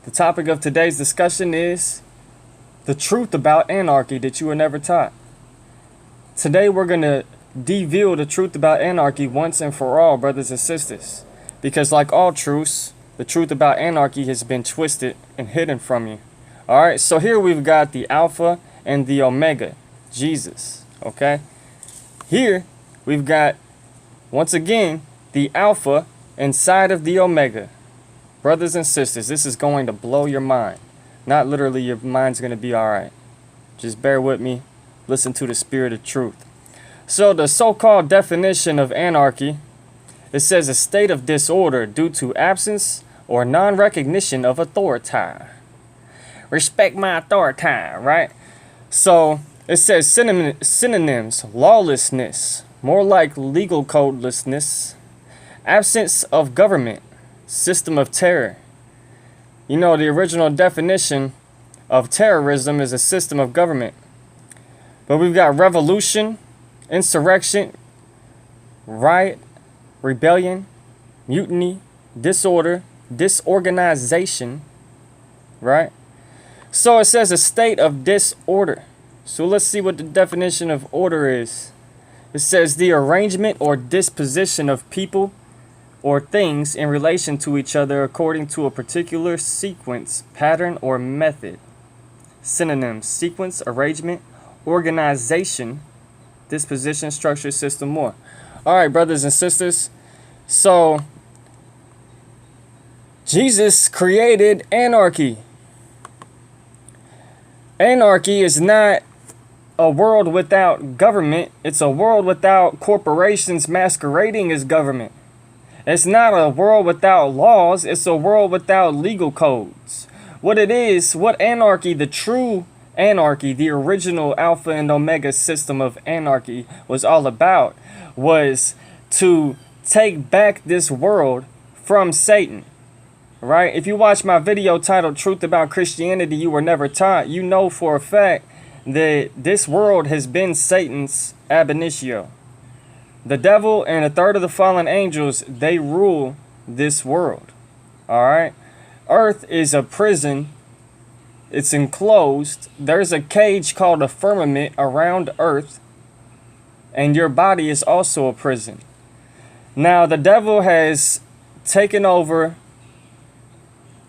The topic of today's discussion is the truth about anarchy that you were never taught. Today we're going to reveal the truth about anarchy once and for all, brothers and sisters. Because like all truths, the truth about anarchy has been twisted and hidden from you. Alright, so here we've got the Alpha and the Omega, Jesus. Okay? Here we've got, once again, the Alpha inside of the Omega. Brothers and sisters, this is going to blow your mind. Not literally, your mind's going to be alright. Just bear with me. Listen to the spirit of truth. So the so-called definition of anarchy, it says a state of disorder due to absence or non-recognition of authority. Respect my authority, right? So it says synonyms: lawlessness, more like legal codelessness, absence of government, system of terror. You know, the original definition of terrorism is a system of government. But we've got revolution, insurrection, riot, rebellion, mutiny, disorder, disorganization, right? So it says a state of disorder. So let's see what the definition of order is. It says the arrangement or disposition of people or things in relation to each other according to a particular sequence, pattern, or method. Synonyms: sequence, arrangement, organization, disposition, structure, system, more. Alright, brothers and sisters. So, Jesus created anarchy. Anarchy is not a world without government. It's a world without corporations masquerading as government. It's not a world without laws. It's a world without legal codes. What it is, what anarchy, the true anarchy, the original Alpha and Omega system of anarchy was all about, was to take back this world from Satan. Right? If you watch my video titled Truth About Christianity You Were Never Taught, you know for a fact that this world has been Satan's ab initio. The devil and a third of the fallen angels, they rule this world. Alright? Earth is a prison. It's enclosed. There's a cage called a firmament around Earth. And your body is also a prison. Now, the devil has taken over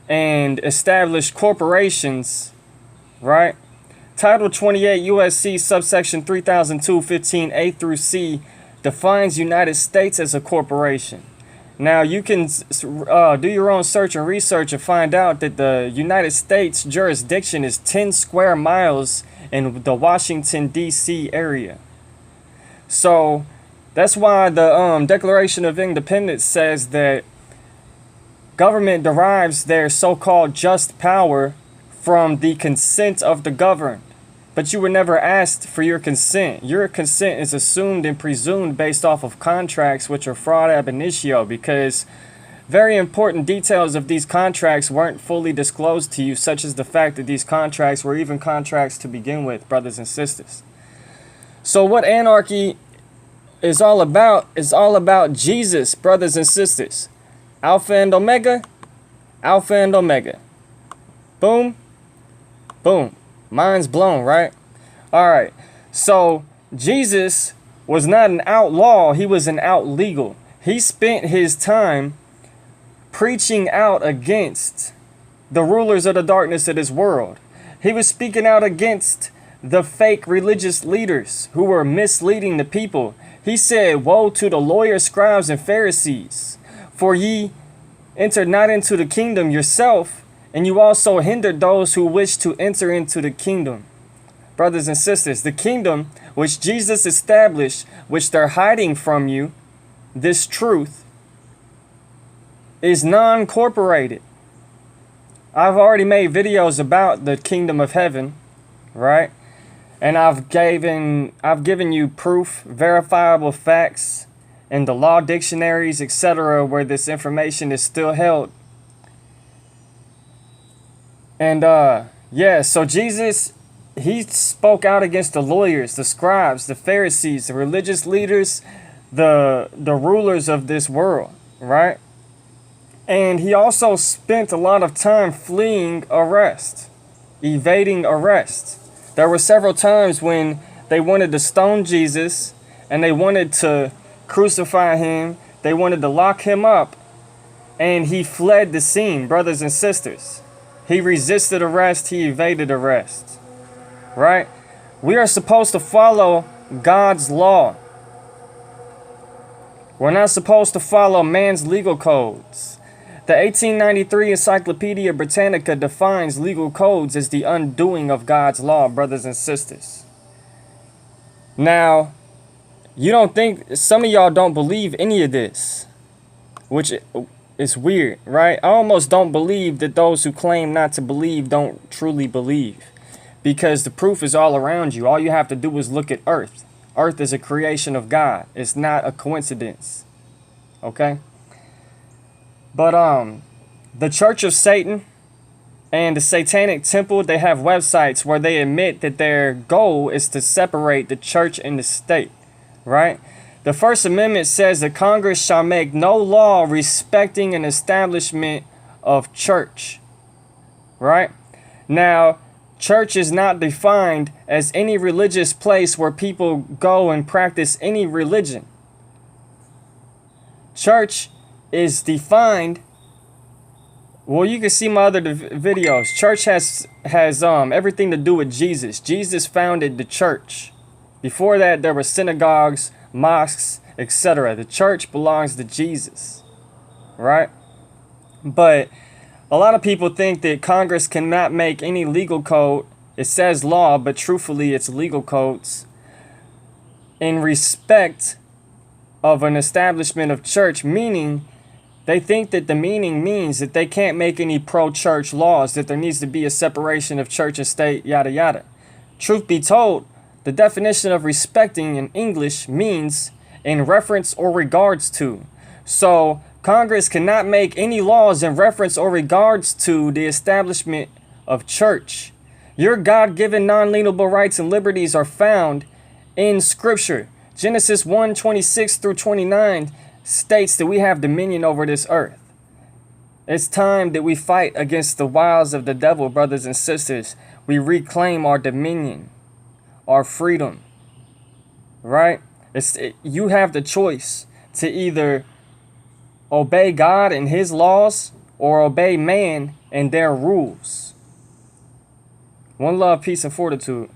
and established corporations, right? Title 28 USC subsection 3002-15A through C defines United States as a corporation. Now, you can do your own search and research and find out that the United States jurisdiction is 10 square miles in the Washington, D.C. area. So, that's why the Declaration of Independence says that government derives their so-called just power from the consent of the governed. But you were never asked for your consent. Your consent is assumed and presumed based off of contracts, which are fraud ab initio, because very important details of these contracts weren't fully disclosed to you, such as the fact that these contracts were even contracts to begin with, brothers and sisters. So what anarchy is all about Jesus, brothers and sisters. Alpha and Omega, Alpha and Omega. Boom, boom. Mind's blown, right? Alright, so Jesus was not an outlaw, he was an outlegal. He spent his time preaching out against the rulers of the darkness of this world. He was speaking out against the fake religious leaders who were misleading the people. He said, "Woe to the lawyers, scribes, and Pharisees, for ye enter not into the kingdom yourself, and you also hindered those who wish to enter into the kingdom." Brothers and sisters, the kingdom which Jesus established, which they're hiding from you, this truth, is non-corporated. I've already made videos about the kingdom of heaven, right? And I've given you proof, verifiable facts, in the law dictionaries, etc., where this information is still held. And yeah, so Jesus, he spoke out against the lawyers, the scribes, the Pharisees, the religious leaders, the rulers of this world, right? And he also spent a lot of time fleeing arrest, evading arrest. There were several times when they wanted to stone Jesus and they wanted to crucify him. They wanted to lock him up, and he fled the scene, brothers and sisters. He resisted arrest. He evaded arrest, right? We are supposed to follow God's law. We're not supposed to follow man's legal codes. The 1893 Encyclopedia Britannica defines legal codes as the undoing of God's law, brothers and sisters. Now, you don't think, some of y'all don't believe any of this, which is weird, right? I almost don't believe that those who claim not to believe don't truly believe, because the proof is all around you. All you have to do is look at Earth. Earth is a creation of God. It's not a coincidence, okay? But the Church of Satan and the Satanic Temple, they have websites where they admit that their goal is to separate the church and the state. Right? The First Amendment says that Congress shall make no law respecting an establishment of church. Right? Now, church is not defined as any religious place where people go and practice any religion. Church is defined, well, you can see my other videos. Church has everything to do with Jesus. Jesus founded the church. Before that, there were synagogues, mosques, etc. The church belongs to Jesus, right? But a lot of people think that Congress cannot make any legal code. It says law, but truthfully, it's legal codes in respect of an establishment of church, meaning they think that the meaning means that they can't make any pro-church laws, that there needs to be a separation of church and state, yada, yada. Truth be told, the definition of respecting in English means in reference or regards to. So Congress cannot make any laws in reference or regards to the establishment of church. Your God-given non-alienable rights and liberties are found in Scripture. Genesis 1:26 through 29 states that we have dominion over this earth. It's time that we fight against the wiles of the devil, brothers and sisters. We reclaim our dominion, our freedom, right? You have the choice to either obey God and his laws or obey man and their rules. One love, peace, and fortitude.